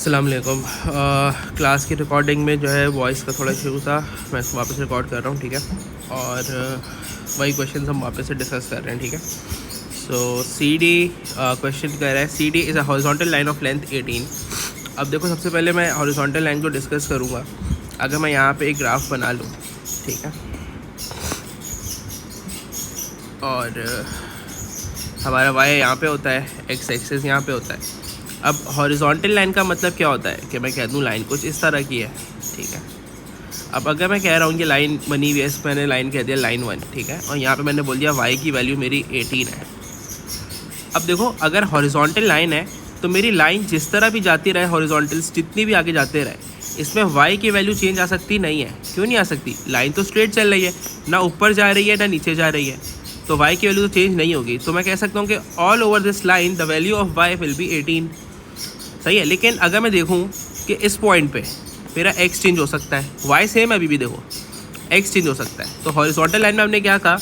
अस्सलाम वालेकुम। क्लास की रिकॉर्डिंग में जो है वॉइस का थोड़ा इशू था, मैं इसको वापस रिकॉर्ड कर रहा हूँ, ठीक है। और वही क्वेश्चन हम वापस से डिस्कस कर रहे हैं, ठीक है। सो सी डी क्वेश्चन कह रहा है C D is a horizontal line of length 18। अब देखो, सबसे पहले मैं हॉरिजॉन्टल लाइन को डिस्कस करूँगा। अगर मैं यहाँ पे एक ग्राफ बना लूँ, ठीक है, और हमारा वाई यहाँ पे होता है, एक्स एक्सिस यहाँ पे होता है। अब हॉरिजॉन्टल लाइन का मतलब क्या होता है कि मैं कह दूँ लाइन कुछ इस तरह की है, ठीक है। अब अगर मैं कह रहा हूँ कि लाइन बनी हुई है, इस मैंने लाइन कह दिया लाइन 1, ठीक है, और यहाँ पे मैंने बोल दिया वाई की वैल्यू मेरी 18 है। अब देखो, अगर हॉरिजॉन्टल लाइन है तो मेरी लाइन जिस तरह भी जाती रहे, हॉरिजॉन्टल्स जितनी भी आगे जाते रहे, इसमें वाई की वैल्यू चेंज आ सकती नहीं है। क्यों नहीं आ सकती? लाइन तो स्ट्रेट चल रही है, ना ऊपर जा रही है ना नीचे जा रही है, तो y की वैल्यू तो चेंज नहीं होगी। तो मैं कह सकता हूँ कि all over this line the value of y will be 18। सही है। लेकिन अगर मैं देखूँ कि इस पॉइंट पे मेरा x चेंज हो सकता है, y सेम है अभी भी, देखो x चेंज हो सकता है। तो हॉरिजॉन्टल लाइन में हमने क्या कहा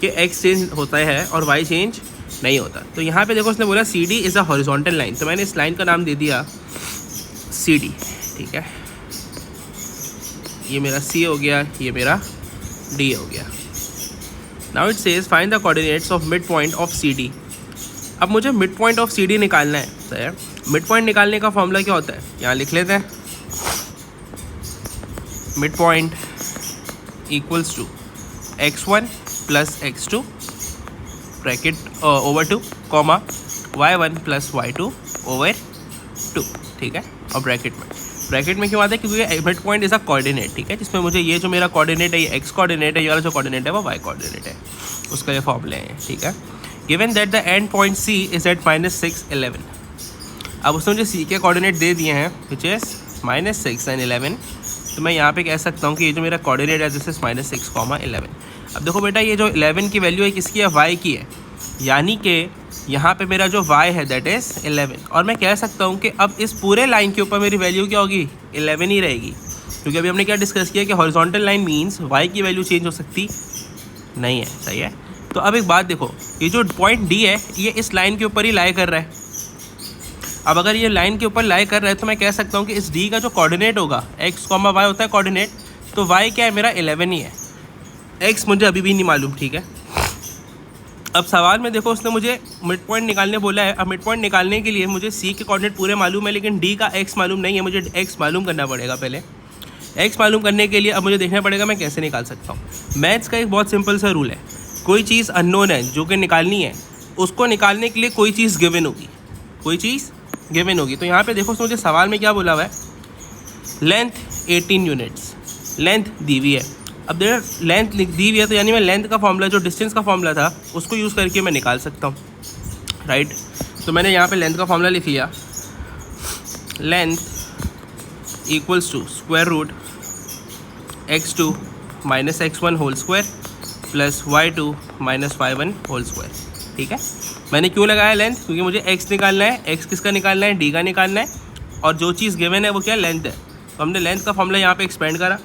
कि x चेंज होता है और y चेंज नहीं होता। तो यहाँ पे देखो, उसने बोला C D is a horizontal line, तो मैंने इस लाइन का नाम दे दिया सी डी, ठीक है। ये मेरा C हो गया, ये मेरा D हो गया। Now it says find the coordinates of mid point of C D. अब मुझे mid point of C D निकालना है। सही। मिड पॉइंट निकालने का फॉर्मूला क्या होता है, यहाँ लिख लेते हैं। Mid point equals to x1 plus x2 bracket over 2 comma y1 plus y2 over 2, ठीक है। और ब्रैकेट में क्यों आता है? क्योंकि mid point is a coordinate, ठीक है, जिसमें मुझे ये जो मेरा कोऑर्डिनेट है ये x कोऑर्डिनेट है, ये वाला जो कोऑर्डिनेट है वो y कोऑर्डिनेट है, उसका ये फॉर्मूला है, ठीक है। Given that the end point c is at -6 11। अब उसने मुझे c के कोऑर्डिनेट दे दिए हैं विच इज़ -6 and 11। तो मैं यहाँ पे कह सकता हूँ कि ये जो मेरा कोऑर्डिनेट है दिस इज -6, 11। अब देखो बेटा, ये जो 11 की वैल्यू है किसकी है? y की है, यानी कि यहाँ पे मेरा जो y है दैट इज़ 11। और मैं कह सकता हूँ कि अब इस पूरे लाइन के ऊपर मेरी वैल्यू क्या होगी? 11 ही रहेगी, क्योंकि अभी हमने क्या डिस्कस किया कि हॉरिजॉन्टल लाइन मीन्स y की वैल्यू चेंज हो सकती नहीं है। सही है। तो अब एक बात देखो, ये जो पॉइंट D है ये इस लाइन के ऊपर ही लाई कर रहा है। अब अगर ये लाइन के ऊपर लाई कर रहा है तो मैं कह सकता हूँ कि इस D का जो कोऑर्डिनेट होगा x, y होता है कोऑर्डिनेट, तो y क्या है? मेरा 11 ही है। x मुझे अभी भी नहीं मालूम, ठीक है। अब सवाल में देखो, उसने मुझे मिड पॉइंट निकालने बोला है। अब मिड पॉइंट निकालने के लिए मुझे C के कोऑर्डिनेट पूरे मालूम है, लेकिन D का x मालूम नहीं है। मुझे x मालूम करना पड़ेगा पहले। x मालूम करने के लिए अब मुझे देखना पड़ेगा मैं कैसे निकाल सकता हूँ। मैथ्स का एक बहुत सिंपल सा रूल है, कोई चीज़ अननोन है जो कि निकालनी है, उसको निकालने के लिए कोई चीज़ गिवन होगी, कोई चीज़ गिवन होगी। तो यहाँ पे देखो, मुझे सवाल में क्या बोला हुआ है? लेंथ 18 यूनिट्स, लेंथ दी हुई है। अब देखो लेंथ दी हुई है, तो यानी मैं लेंथ का फॉर्मूला, जो डिस्टेंस का फॉर्मूला था, उसको यूज़ करके मैं निकाल सकता हूँ, राइट। तो मैंने यहाँ पे लेंथ का फॉर्मूला लिख लिया। Length equals to square root x2 minus x1 whole square plus y2 minus y1 whole square, ठीक है। मैंने क्यों लगाया लेंथ? क्योंकि मुझे x निकालना है। x किसका निकालना है? d का निकालना है। और जो चीज़ गिवन है वो क्या? लेंथ है। तो हमने लेंथ का फॉर्मूला यहाँ पे एक्सपेंड करा।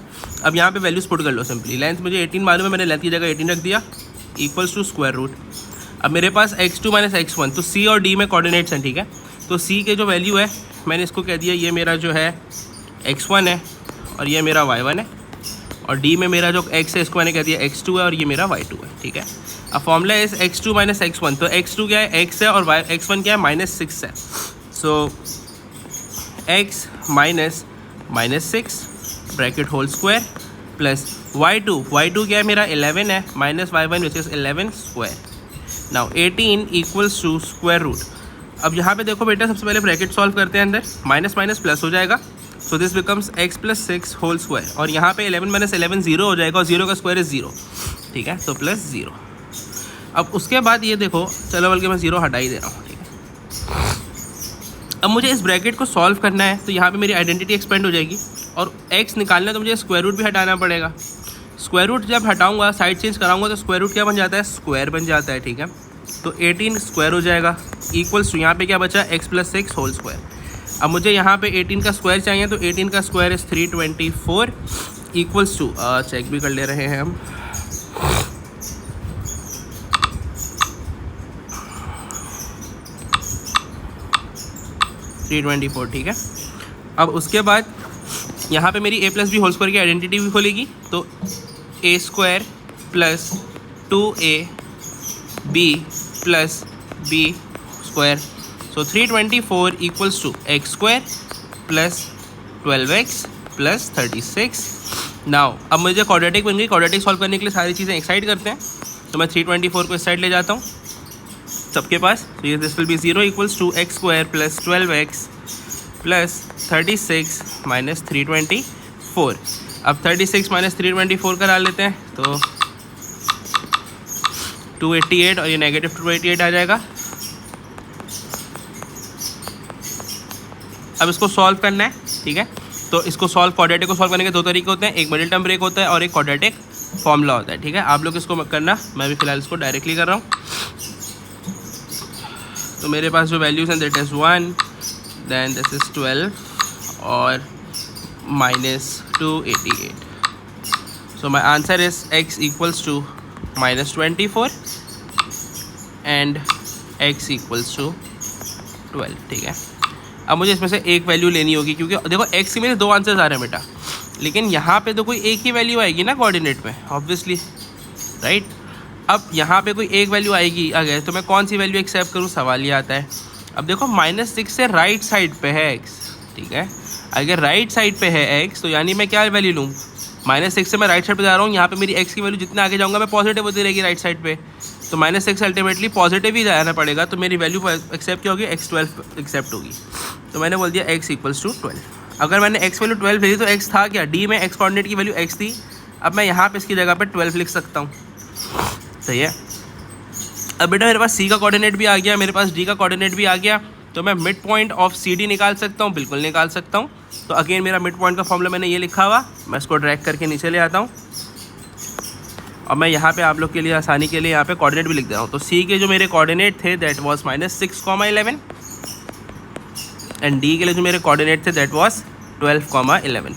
अब यहाँ पे वैल्यूज पुट कर लो सिंपली। लेंथ मुझे 18 मालूम है, मैंने लेंथ की जगह 18 रख दिया, इक्वल्स टू स्क्वायर रूट। अब मेरे पास x2 माइनस x1, तो c और d में कोऑर्डिनेट्स हैं, ठीक है। तो c के जो वैल्यू है मैंने इसको कह दिया ये मेरा जो है x1 है और ये मेरा y1 है, और d में मेरा जो x है इसको मैंने कह दिया x2 है और ये मेरा y2 है, ठीक है। अब formula is x2 minus x1, तो x2 क्या है? x है, और x1 क्या है? -6 है। So x minus -6 bracket whole square plus y2 क्या है? मेरा 11 है, minus y1 which is 11 square. Now 18 equals to square root. अब यहाँ पे देखो बेटा, सबसे पहले ब्रैकेट सॉल्व करते हैं, अंदर माइनस माइनस प्लस हो जाएगा, so this becomes x plus 6 whole square. और यहाँ पे 11 माइनस 11 0 हो जाएगा, और 0 का स्क्वायर इज 0, ठीक है, तो प्लस 0। अब उसके बाद ये देखो, चलो बल्कि मैं 0 हटा ही दे रहा हूँ, ठीक है। अब मुझे इस ब्रैकेट को सॉल्व करना है, तो यहाँ पे मेरी आइडेंटिटी एक्सपेंड हो जाएगी, और x निकालना है तो मुझे स्क्वायर रूट भी हटाना पड़ेगा। स्क्वायर रूट जब हटाऊंगा, साइड चेंज कराऊंगा, तो स्क्वायर रूट क्या बन जाता है? स्क्वायर बन जाता है, ठीक है। तो 18 स्क्वायर हो जाएगा, इक्वल्स टू यहाँ पे क्या बचा? x plus 6 whole square. अब मुझे यहाँ पे 18 का स्क्वायर चाहिए, तो 18 का square is 324 equals to, check भी कर ले रहे हैं हम, 324, ठीक है। अब उसके बाद यहाँ पे मेरी a plus b whole square की आइडेंटिटी भी खोलेगी, तो a square plus 2a b plus b square, so 324 equals to x square plus 12x plus 36। Now अब मुझे क्वाड्रेटिक बन गई। क्वाड्रेटिक सॉल्व करने के लिए सारी चीज़ें एक साइड करते हैं, तो मैं 324 को इस साइड ले जाता हूँ सबके पास। तो ये this will be 0 equals to x square plus 12x plus 36 minus 324। अब 36 माइनस 324 करा लेते हैं, तो 288 और ये नेगेटिव 288 आ जाएगा। अब इसको सॉल्व करना है, ठीक है। तो इसको सॉल्व, क्वाड्रेटिक को सॉल्व करने के दो तरीके होते हैं, एक मिडिल टर्म ब्रेक होता है और एक क्वाड्रेटिक फॉर्मूला होता है, ठीक है। आप लोग इसको करना, मैं भी फिलहाल इसको डायरेक्टली कर रहा हूँ। तो मेरे पास जो वैल्यूज़ हैं that is 1, then this is 12 और minus 288। So my answer is x equals to minus 24 and x equals to 12, ठीक है। अब मुझे इसमें से एक वैल्यू लेनी होगी, क्योंकि देखो x के मेरे दो आंसर्स आ रहे हैं बेटा, लेकिन यहाँ पे तो कोई एक ही वैल्यू आएगी ना कोऑर्डिनेट में, ऑब्वियसली, राइट। अब यहाँ पे कोई एक वैल्यू आएगी अगर, तो मैं कौन सी वैल्यू एक्सेप्ट करूँ, सवाल ये आता है। अब देखो -6 से राइट साइड पे है x, ठीक है। अगर राइट साइड पे है x, तो यानी मैं क्या वैल्यू लूँ, -6 से मैं राइट साइड पे जा रहा हूँ, यहाँ पे मेरी x की वैल्यू जितना आगे जाऊँगा मैं पॉजिटिव होती रहेगी राइट साइड पे, तो -6 अल्टीमेटली पॉजिटिव ही जाना पड़ेगा, तो मेरी वैल्यू एक्सेप्ट क्या होगी, x12 एक्सेप्ट होगी। तो मैंने बोल दिया x इक्वल्स टू 12। अगर मैंने x वैल्यू 12 भेजी तो x था क्या, d में x कोऑर्डिनेट की वैल्यू x थी, अब मैं यहाँ पे इसकी जगह पे 12 लिख सकता हूँ, सही है। अब बेटा मेरे पास c का कोऑर्डिनेट भी आ गया, मेरे पास d का कोऑर्डिनेट भी आ गया, तो मैं मिड पॉइंट ऑफ CD निकाल सकता हूँ, बिल्कुल निकाल सकता हूँ। तो अगेन मेरा मिड पॉइंट का फॉर्मूला मैंने ये लिखा हुआ, मैं इसको ड्रैग करके नीचे ले आता हूँ और मैं यहाँ पे आप लोग के लिए आसानी के लिए यहाँ पे कोऑर्डिनेट भी लिख दे रहा हूँ। तो C के जो मेरे कोऑर्डिनेट थे दैट वाज -6, 11 एंड D के लिए जो मेरे कोऑर्डिनेट थे दैट वाज 12, 11।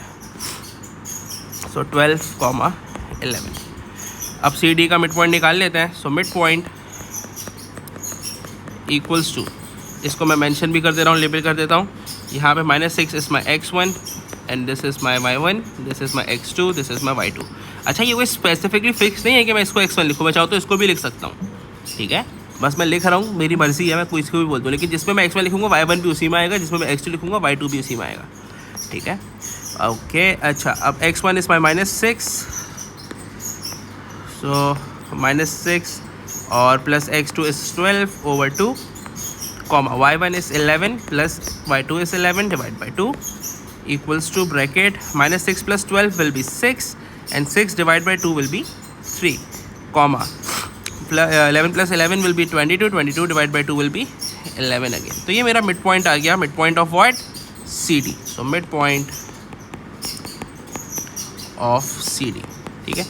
सो 12, 11। अब CD का मिड पॉइंट निकाल लेते हैं। So mid point equals to, इसको मैं मेंशन भी कर दे रहा हूँ, लेबल कर देता हूँ यहाँ पे, -6 is my x1 and this is my y1, this is my x2, this is my y2। अच्छा, ये कोई स्पेसिफिकली फिक्स नहीं है कि मैं इसको x1 लिखूँ, मैं चाहूँ तो इसको भी लिख सकता हूँ, ठीक है। बस मैं लिख रहा हूँ, मेरी मर्जी है, मैं कोई इसको भी बोल दूँ, लेकिन जिसमें मैं x1 लिखूँगा y1 भी उसी में आएगा, जिसमें मैं x2 लिखूँगा y2 भी उसी में आएगा, ठीक है। ओके, अच्छा, अब x1 इज़ माई -6, सो -6 और plus x2 is 12 over 2, y1 is 11 plus y2 is 11 divided by 2 equals to bracket -6 plus 12 will be 6 and 6 divided by 2 will be 3, 11 plus 11 will be 22, 22 divided by 2 will be 11 again। तो ये मेरा mid point आ गया, mid point of what, CD। So mid point of CD, ठीक है।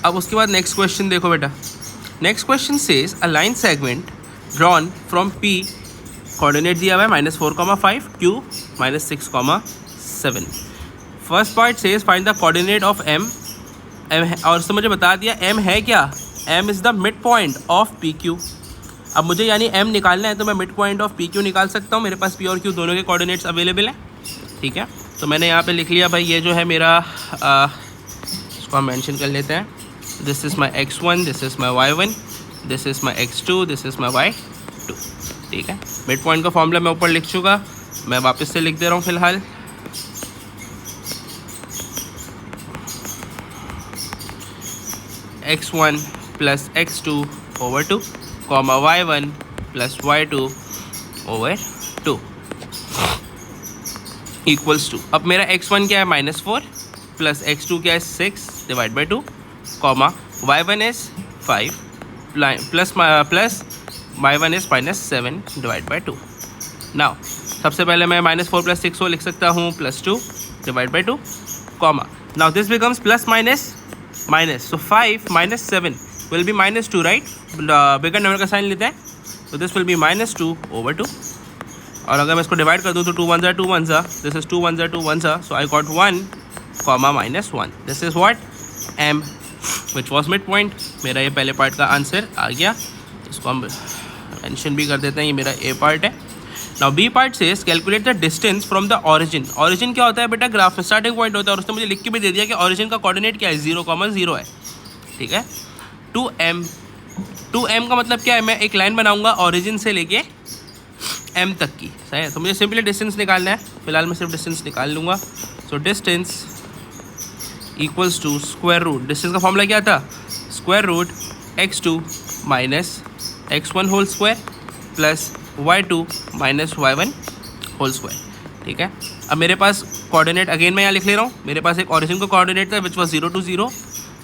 अब उसके बाद next question देखो बेटा। Next question says a line segment drawn from P, coordinate दिया हुआ है -4, 5, Q -6, 7। First part says find the coordinate of M, और उसने मुझे बता दिया M है क्या, M is the mid point of PQ। अब मुझे यानी M निकालना है, तो मैं मिड पॉइंट ऑफ PQ निकाल सकता हूँ, मेरे पास P और Q दोनों के कोऑर्डिनेट्स अवेलेबल हैं, ठीक है। तो मैंने यहाँ पे लिख लिया भाई, ये जो है मेरा, इसको हम मेंशन कर लेते हैं, this is my x1, this is my y1, this is my x2, this is my y2, ठीक है। मिड पॉइंट का फॉर्मूला मैं ऊपर लिख चुका, मैं वापस से लिख दे रहा हूँ फिलहाल। x1 plus x2 over 2, y1 plus y2 over 2 equals to, अब मेरा x1 क्या है -4 प्लस x2 क्या है 6 divide by 2, y1 is 5 plus y1 is -7 divide by 2। Now सबसे पहले मैं -4 प्लस 6 को लिख सकता हूँ +2 divide by 2, now this becomes plus minus, so 5 -7 will be -2, right. Bigger number का साइन लेते हैं, तो दिस विल बी -2 over 2, और अगर मैं इसको डिवाइड कर दूँ तो 2 1 2 1, this is 2 1 2 1, so I got 1, -1। This is what, M, which was mid point. मेरा ये पहले पार्ट का आंसर आ गया, इसको हम मेंशन भी कर देते हैं, ये मेरा A पार्ट है। Now B part says calculate the distance from the origin. Origin क्या होता है बेटा, ग्राफ में स्टार्टिंग पॉइंट होता है, और उसने मुझे लिख के भी दे दिया कि ऑरिजिन का कोऑर्डिनेट क्या है, 0,0 है, ठीक है। टू एम का मतलब क्या है, मैं एक लाइन बनाऊंगा ऑरिजिन से लेके एम तक की, सही है। तो मुझे सिंपली डिस्टेंस निकालना है, फिलहाल मैं सिर्फ डिस्टेंस निकाल लूँगा। So distance equals to square root, distance का फॉर्मूला क्या था, square root x2 minus x1 whole square plus y2 minus y1 whole square, ठीक है। अब मेरे पास कोऑर्डिनेट अगेन मैं यहाँ लिख ले रहा हूँ, मेरे पास एक ऑरिजिन का कोऑर्डिनेट था which was 0 to 0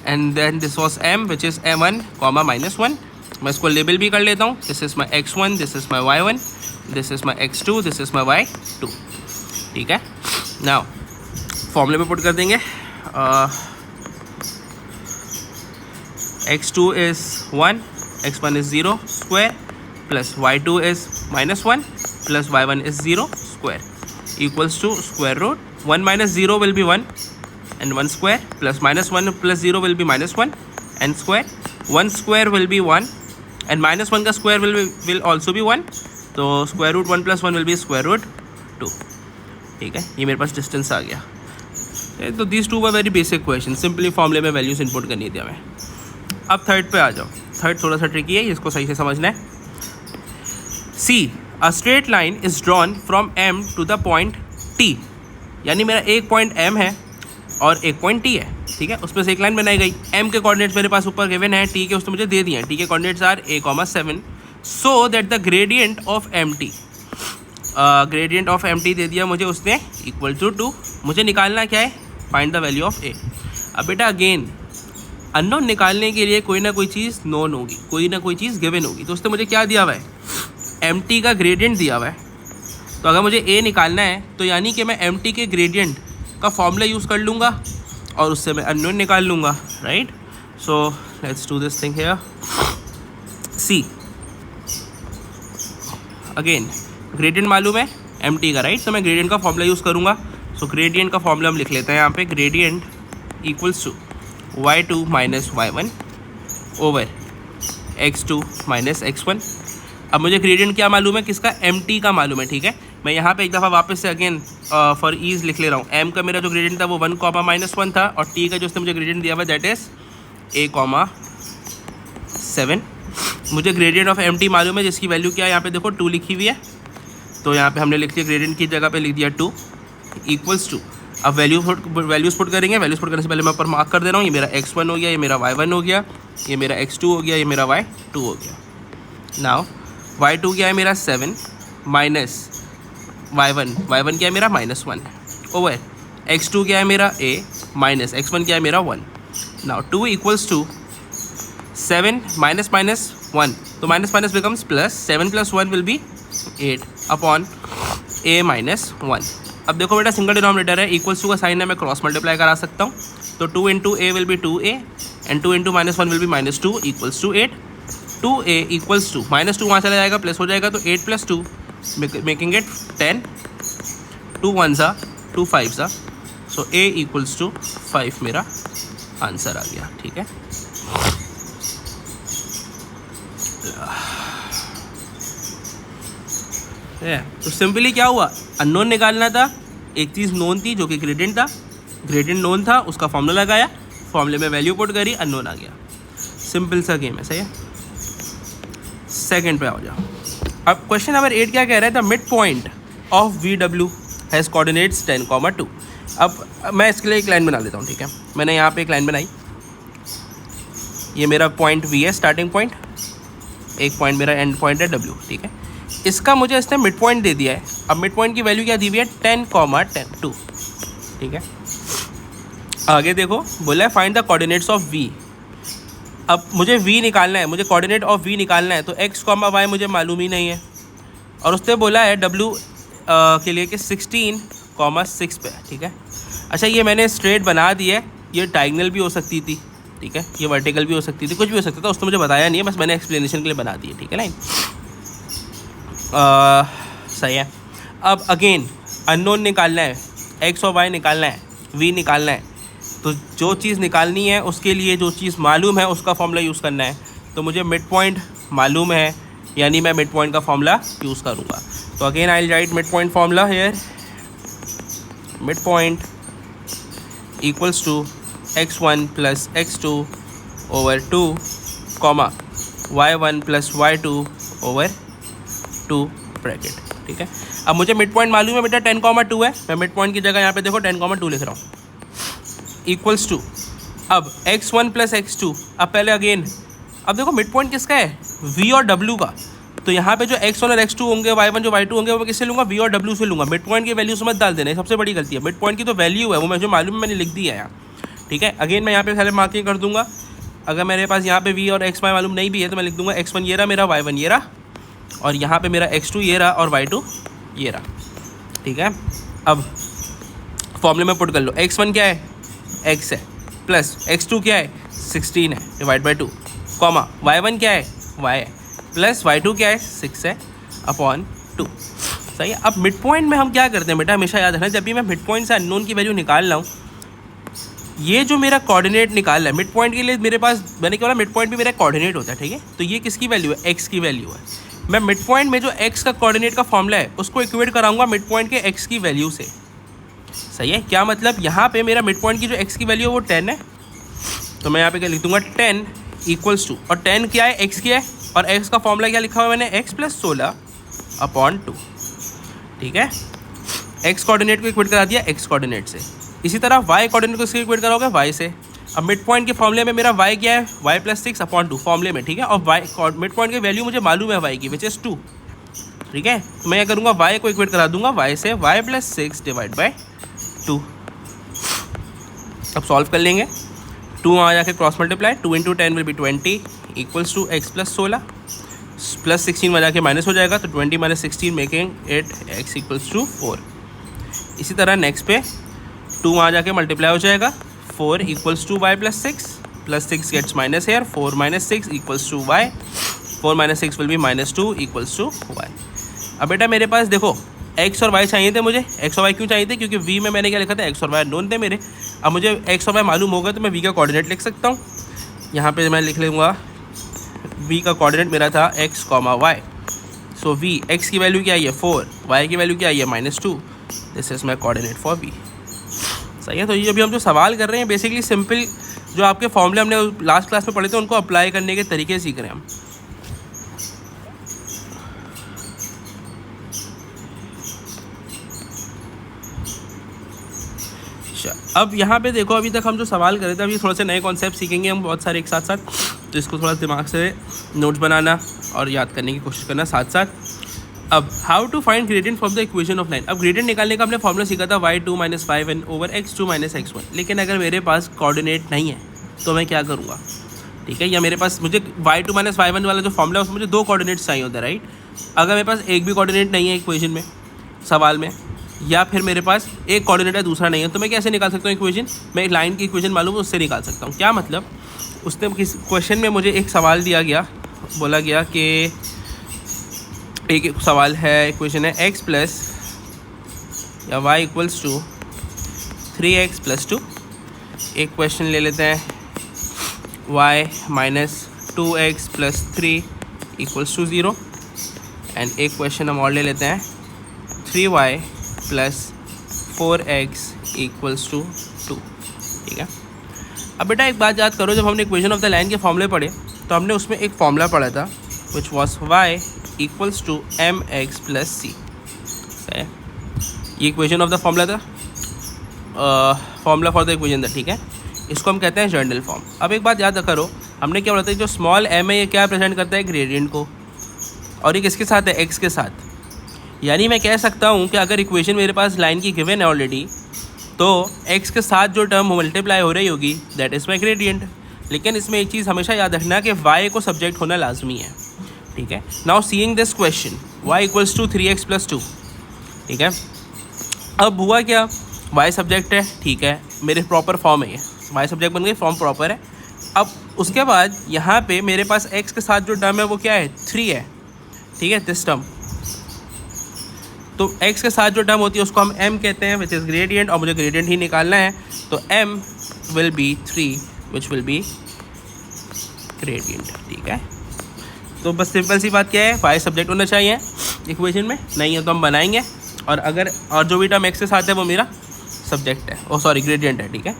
and then this was m which is m1 comma -1। मैं इसको लेबल भी कर लेता हूँ, this is my x1, this is my y1, this is my x2, this is my y2, ठीक है। नाउ फॉर्मूले में पुट कर देंगे, x2 is 1, x1 is 0 square plus y2 is -1 plus y1 is 0 square equals to square root 1 minus 0 will be 1 and 1 square plus -1 plus 0 will be -1 and square 1 square will be 1 and -1 का square will also be 1, तो square root 1 plus 1 will be square root 2, ठीक है। ये मेरे पास distance आ गया। तो these two were very basic questions, simply फॉर्मूले में वैल्यूज इनपुट करनी थी हमें। अब थर्ड पे आ जाओ, थर्ड थोड़ा सा ट्रिकी है, इसको सही से समझना है। See a straight line is drawn from M to the point T, यानी मेरा एक पॉइंट एम है और एक पॉइंट टी है, ठीक है। उसमें से एक लाइन बनाई गई, एम के कोऑर्डिनेट्स मेरे पास ऊपर गिवन है, टी के उसने मुझे दे दिए हैं, टी के coordinates are a,7, so that the gradient of M T, gradient of M T दे दिया मुझे उसने इक्वल टू 2। मुझे निकालना क्या है, फाइंड द वैल्यू ऑफ ए। अब बेटा अगेन अननोन निकालने के लिए कोई ना कोई चीज़ नोन होगी, कोई ना कोई चीज़ गिवन होगी, तो उसने मुझे क्या दिया हुआ है, एम टी का ग्रेडियंट दिया हुआ है। तो अगर मुझे ए निकालना है तो यानी कि मैं एम टी के ग्रेडियंट का फॉर्मूला यूज़ कर लूँगा और उससे मैं अननोन निकाल लूँगा, right. So let's do this thing here. See again gradient मालूम है एम टी का, राइट, तो मैं ग्रेडियंट का फॉर्मूला यूज़ करूँगा। सो ग्रेडियंट का फॉर्मूला हम लिख लेते हैं यहाँ पे, gradient equals to y2 minus y1 over x2 minus x1। अब मुझे ग्रेडियंट क्या मालूम है, किसका, mt का मालूम है, ठीक है। मैं यहाँ पे एक दफ़ा वापस से अगेन फॉर ईज लिख ले रहा हूँ। m का मेरा जो ग्रेडियंट था वो 1, -1 था, और t का जो उसने मुझे ग्रेडियंट दिया हुआ दैट इज़ a,7। मुझे ग्रेडियंट ऑफ mt मालूम है जिसकी वैल्यू क्या है, यहाँ पे देखो 2 लिखी हुई है, तो यहाँ पे हमने लिख दिया ग्रेडियंट की जगह पे लिख दिया 2 इक्वल्स टू। अब वैल्यूज़ पुट करेंगे, वैल्यूज़ पुट करने से पहले मैं ऊपर मार्क कर दे रहा हूँ, ये मेरा x1 हो गया, ये मेरा y1 हो गया, ये मेरा x2 हो गया, ये मेरा y2 हो गया। नाउ y2 क्या है मेरा 7 माइनस y1 क्या है मेरा -1 ओवर x2 क्या है मेरा a माइनस x1 क्या है मेरा 1। नाउ 2 इक्वल्स टू 7 माइनस -1, तो minus becomes plus, 7 + 1 will B 8 upon a minus 1। अब देखो बेटा सिंगल डिनोमिनेटर है, इक्वल्स टू का साइन है, मैं क्रॉस मल्टीप्लाई करा सकता हूँ, तो 2 × a will be 2a and 2 × -1 will be -2 equals to 8। 2a equals to -2 वहाँ चला जाएगा, प्लस हो जाएगा, तो 8 + 2 मेकिंग इट 10, 2 1 सा 2 5 सा, सो a इक्वल्स टू 5 मेरा आंसर आ गया, ठीक है। तो सिंपली क्या हुआ, अननोन निकालना था, एक चीज़ नोन थी जो कि ग्रेडियंट था, ग्रेडियंट नोन था, उसका फॉर्मूला लगाया, फॉर्मूले में वैल्यू पुट करी, अननोन आ गया। सिंपल सा गेम है, सही है। सेकंड पे आ जाओ। अब क्वेश्चन नंबर 8 क्या कह रहा है, the mid point of V W has coordinates 10,2। अब मैं इसके लिए एक लाइन बना लेता हूँ, ठीक है। मैंने यहाँ पे एक लाइन बनाई, ये मेरा पॉइंट वी है, स्टार्टिंग पॉइंट, एक पॉइंट मेरा एंड पॉइंट है डब्ल्यू, ठीक है। इसका मुझे इसने मिड पॉइंट दे दिया है। अब मिड पॉइंट की वैल्यू क्या दी हुई है, 10,2, ठीक है। आगे देखो बोला है find the coordinates of V. अब मुझे v निकालना है, मुझे कोऑर्डिनेट ऑफ v निकालना है, तो x, y मुझे मालूम ही नहीं है, और उसने बोला है w के लिए कि 16,6 पे, ठीक है। अच्छा ये मैंने स्ट्रेट बना दिया है, ये डायगोनल भी हो सकती थी, ठीक है, ये वर्टिकल भी हो सकती थी, कुछ भी हो सकता था, उसने मुझे बताया नहीं है, बस मैंने एक्सप्लेनेशन के लिए बना दी है, ठीक है लाइन। सही है। अब अगेन अननोन निकालना है, x और y निकालना है, v निकालना है, तो जो चीज़ निकालनी है उसके लिए जो चीज़ मालूम है उसका फॉर्मूला यूज़ करना है। तो मुझे मिड पॉइंट मालूम है, यानी मैं मिड पॉइंट का फॉर्मूला यूज़ करूँगा। तो again I write mid point formula here, mid point equals to x1 plus x2 over 2 comma y1 plus y2 over 2 bracket. ठीक है, अब मुझे मिड पॉइंट मालूम है बेटा 10,2 है, मैं मिड पॉइंट की जगह यहाँ पे देखो 10,2 लिख रहा हूँ इक्वल्स टू अब x1 प्लस x2। अब पहले अगेन अब देखो मिड पॉइंट किसका है, v और w का। तो यहाँ पे जो x1 और x2 होंगे, y1 जो y2 होंगे, वो किससे लूँगा, v और w से लूँगा। मिड पॉइंट की वैल्यू से मत डाल देना, सबसे बड़ी गलती है। मिड पॉइंट की तो वैल्यू है वो मुझे मालूम है, मैंने लिख दिया है यहाँ। ठीक है, अगेन मैं यहाँ पे पहले मार्किंग कर दूंगा। अगर मेरे पास यहाँ पे v और x y मालूम नहीं भी है तो मैं लिख दूंगा x1 ये रहा मेरा, y1 ये रहा, और यहाँ पे मेरा x2 ये रहा और y2 ये रहा। ठीक है, अब फॉर्मूले में पुट कर लो। x1 क्या है, x है, प्लस x2 क्या है 16 है डिवाइड बाई 2, कॉमा y1 क्या है y है, प्लस y2 क्या है 6 है अपॉन 2। सही है। अब मिड पॉइंट में हम क्या करते हैं बेटा, हमेशा याद रखना, जब भी मैं मिड पॉइंट से अननोन की वैल्यू निकाल रहा हूँ, ये जो मेरा कोऑर्डिनेट निकाल रहा है मिड पॉइंट के लिए, मेरे पास मैंने क्या बोला मिड पॉइंट भी मेरा कोऑर्डिनेट होता है। ठीक है, तो ये किसकी वैल्यू है, x की वैल्यू है। मैं मिड पॉइंट में जो x का कोऑर्डिनेट का फॉर्मूला है उसको इक्वेट कराऊंगा मिड पॉइंट के x की वैल्यू से। सही है, क्या मतलब, यहाँ पे मेरा मिड पॉइंट की जो x की वैल्यू है वो 10 है, तो मैं यहाँ पे क्या लिख दूंगा 10 इक्वल्स टू, और 10 क्या है, x क्या है, और x का फॉर्मूला क्या लिखा हुआ है मैंने, x प्लस 16 अपॉन 2। ठीक है, x कोऑर्डिनेट को इक्वेट करा दिया x कोऑर्डिनेट से। इसी तरह y कोऑर्डिनेट को इसके इक्वेट कराओगे y से। अब मिड पॉइंट के फॉर्मूले में मेरा y क्या है, y प्लस 6 अपॉन 2 फॉर्मूले में। ठीक है, और y मिड पॉइंट की वैल्यू मुझे मालूम है y की, विच इज़ 2। ठीक है, तो मैं क्या करूँगा, y को इक्वेट करा दूंगा y से, y प्लस 6 डिवाइड बाई 2। अब सॉल्व कर लेंगे, 2 आ जाके cross multiply, 2 into 10 will be 20 equals to x plus 16 plus 16 में जाके माइनस हो जाएगा, तो 20 minus 16 making it x equals to 4। इसी तरह नेक्स्ट पे 2 आ जाके मल्टीप्लाई हो जाएगा, 4 equals to y plus 6 gets minus here, 4 minus 6 equals to y, 4 minus 6 will be minus 2 equals to y। अब बेटा मेरे पास देखो x और y चाहिए थे मुझे, x और y क्यों चाहिए थे, क्योंकि v में मैंने क्या लिखा था, x और y नोन थे मेरे। अब मुझे x और y मालूम होगा तो मैं v का कोऑर्डिनेट लिख सकता हूँ। यहाँ पे मैं लिख लूँगा v का कोऑर्डिनेट मेरा था x कॉमा y, सो v x की वैल्यू क्या है 4, y की वैल्यू क्या है -2, this is my coordinate for v। सही है, तो ये अभी हम जो सवाल कर रहे हैं बेसिकली सिंपल जो आपके फॉर्मूले हमने लास्ट क्लास में पढ़े थे उनको अप्लाई करने के तरीके सीख रहे हैं हम। अब यहाँ पे देखो, अभी तक हम जो सवाल कर रहे थे, अभी थोड़े से नए कॉन्सेप्ट सीखेंगे हम बहुत सारे एक साथ साथ, तो इसको थोड़ा दिमाग से नोट्स बनाना और याद करने की कोशिश करना साथ साथ। अब how to find gradient from the equation of line. अब ग्रेडियंट निकालने का हमने फॉर्मूला सीखा था y2 minus 5n over x2 minus x1, लेकिन अगर मेरे पास कोऑर्डिनेट नहीं है तो मैं क्या करूँगा। ठीक है, या मेरे पास मुझे y2 माइनस 5n वाला जो फॉर्मूला है उसमें मुझे 2 कोऑर्डिनेट्स चाहिए होता है, राइट। अगर मेरे पास एक भी कोऑर्डिनेट नहीं है इक्वेशन में, सवाल में, या फिर मेरे पास एक कोऑर्डिनेट है दूसरा नहीं है, तो मैं कैसे निकाल सकता हूँ इक्वेशन। मैं एक लाइन की इक्वेशन मालूम है उससे निकाल सकता हूँ। क्या मतलब, उसने किस क्वेश्चन में मुझे एक सवाल दिया गया, बोला गया कि एक सवाल है, इक्वेशन है x प्लस या y equals to 3x plus 2। एक क्वेश्चन ले लेते हैं y minus 2x plus 3 equals to 0, and एक क्वेश्चन हम और ले लेते हैं 3y plus 4x equals to 2। ठीक है, अब बेटा एक बात याद करो, जब हमने इक्वेशन ऑफ द लाइन के फॉर्मूले पढ़े तो हमने उसमें एक फॉर्मूला पढ़ा था which was y equals to mx plus c। ये इक्वेशन ऑफ द फॉर्मूला था, फॉर्मूला फॉर द इक्वेशन था। ठीक है, इसको हम कहते हैं जर्नल फॉर्म। अब एक बात याद करो, हमने क्या बोला था, जो स्मॉल m है ये क्या रिप्रेजेंट करता है, ग्रेडियंट को, और ये किसके साथ है, x के साथ। यानी मैं कह सकता हूँ कि अगर इक्वेशन मेरे पास लाइन की गिवन है ऑलरेडी, तो x के साथ जो टर्म मल्टीप्लाई हो रही होगी दैट इज़ माई ग्रेडियंट। लेकिन इसमें एक चीज़ हमेशा याद रखना कि y को सब्जेक्ट होना लाजमी है। ठीक है, now seeing this question y equals to 3x plus 2। ठीक है, अब हुआ क्या, y सब्जेक्ट है, ठीक है, मेरे प्रॉपर फॉर्म है, ये y सब्जेक्ट बन गई, फॉर्म प्रॉपर है। अब उसके बाद यहाँ पे मेरे पास x के साथ जो टर्म है वो क्या है, 3 है। ठीक है, दिस टर्म, तो x के साथ जो टर्म होती है उसको हम m कहते हैं, विच इज़ ग्रेडियंट, और मुझे ग्रेडियंट ही निकालना है, तो m will be 3 which will be gradient. ठीक है, तो बस सिंपल सी बात क्या है, y सब्जेक्ट होना चाहिए, इक्वेशन में? नहीं है तो हम बनाएंगे। और अगर और जो भी टर्म एक्स के साथ है वो मेरा सब्जेक्ट है, ओ सॉरी ग्रेडियंट है, ठीक है।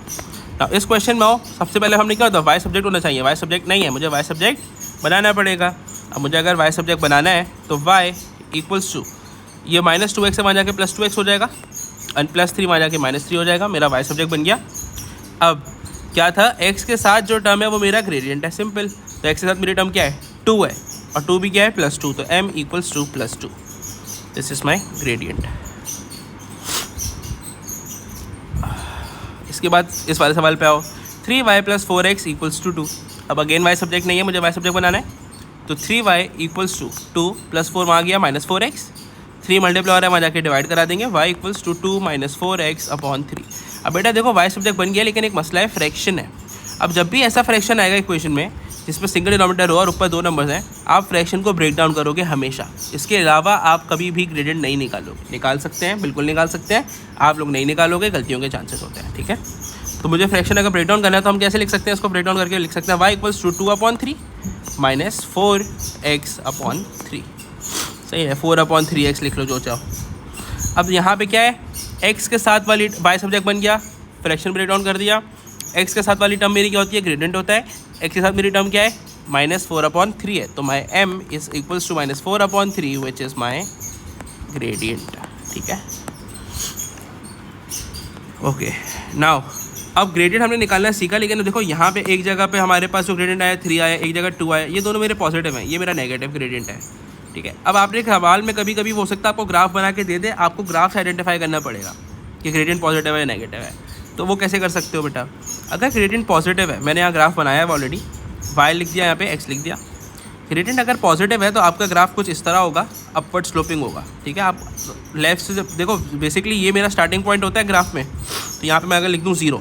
तो इस क्वेश्चन में हो सबसे पहले हमने क्या होता है, वाई सब्जेक्ट होना चाहिए। वाई सब्जेक्ट नहीं है, मुझे वाई सब्जेक्ट बनाना पड़ेगा। अब मुझे अगर वाई सब्जेक्ट बनाना है तो वाई इक्वल्स टू ये -2x से वहाँ जाके +2x हो जाएगा और +3 वहाँ जाके -3 हो जाएगा, मेरा वाई सब्जेक्ट बन गया। अब क्या था, x के साथ जो टर्म है वो मेरा ग्रेडियंट है, सिंपल। तो x के साथ मेरी टर्म क्या है, 2 है, और 2 भी क्या है, +2, तो m equals to +2, this is my gradient. इसके बाद इस वाले सवाल पे आओ, 3y + 4x इक्वल्स टू 2। अब अगेन वाई सब्जेक्ट नहीं है, मुझे वाई सब्जेक्ट बनाना है। तो 3y इक्वल्स टू 2 + 4 वहाँ गया -4x, 3 मल्टीप्लाई हो रहा है वहाँ जाके डिवाइड करा देंगे, y इक्वल्स टू 2 - 4x/3। अब बेटा देखो वाई सब्जेक्ट बन गया, लेकिन एक मसला है, फ्रैक्शन है। अब जब भी ऐसा फ्रैक्शन आएगा इक्वेशन में जिसमें सिंगल डिनोमिनेटर हो और ऊपर 2 नंबर्स हैं, आप फ्रैक्शन को ब्रेक डाउन करोगे हमेशा। इसके अलावा आप कभी भी ग्रेडियंट नहीं निकालोगे। निकाल सकते हैं, बिल्कुल निकाल सकते हैं, आप लोग नहीं निकालोगे, गलतियों के चांसेस होते हैं, ठीक है। तो मुझे फ्रैक्शन अगर ब्रेक डाउन करना है तो हम कैसे लिख सकते हैं, इसको ब्रेक डाउन करके लिख सकते हैं y इक्वल्स टू 2/3 - 4x/3। सही है, 4/3x लिख लो जो चाहो। अब यहाँ पे क्या है, x के साथ वाली वाई सब्जेक्ट बन गया, फ्रैक्शन ब्रेक डाउन कर दिया। x के साथ वाली टर्म मेरी क्या होती है, ग्रेडियंट होता है। x के साथ मेरी टर्म क्या है, -4/3 है, तो my m is equals to -4/3 which is my gradient, ठीक है। ओके नाउ अब ग्रेडियंट हमने निकालना सीखा, लेकिन देखो यहाँ पे एक जगह पे हमारे पास जो ग्रेडियंट आया 3 आया, एक जगह 2 आया, ये दोनों मेरे पॉजिटिव हैं, ये मेरा नेगेटिव ग्रेडियंट है, ठीक है। अब आपने एक सवाल में कभी कभी हो सकता है आपको ग्राफ बना के दे दे, आपको ग्राफ से आइडेंटिफाई करना पड़ेगा कि ग्रेडियंट पॉजिटिव है या नेगेटिव है। तो वो कैसे कर सकते हो बेटा, अगर ग्रेडियंट पॉजिटिव है, मैंने यहाँ ग्राफ बनाया है ऑलरेडी, y लिख दिया, यहाँ पे x लिख दिया। ग्रेडियंट अगर पॉजिटिव है तो आपका ग्राफ कुछ इस तरह होगा, अपवर्ड स्लोपिंग होगा, ठीक है। आप लेफ्ट से जब देखो, बेसिकली ये मेरा स्टार्टिंग पॉइंट होता है ग्राफ में, तो यहाँ पे मैं अगर लिख दूँ 0,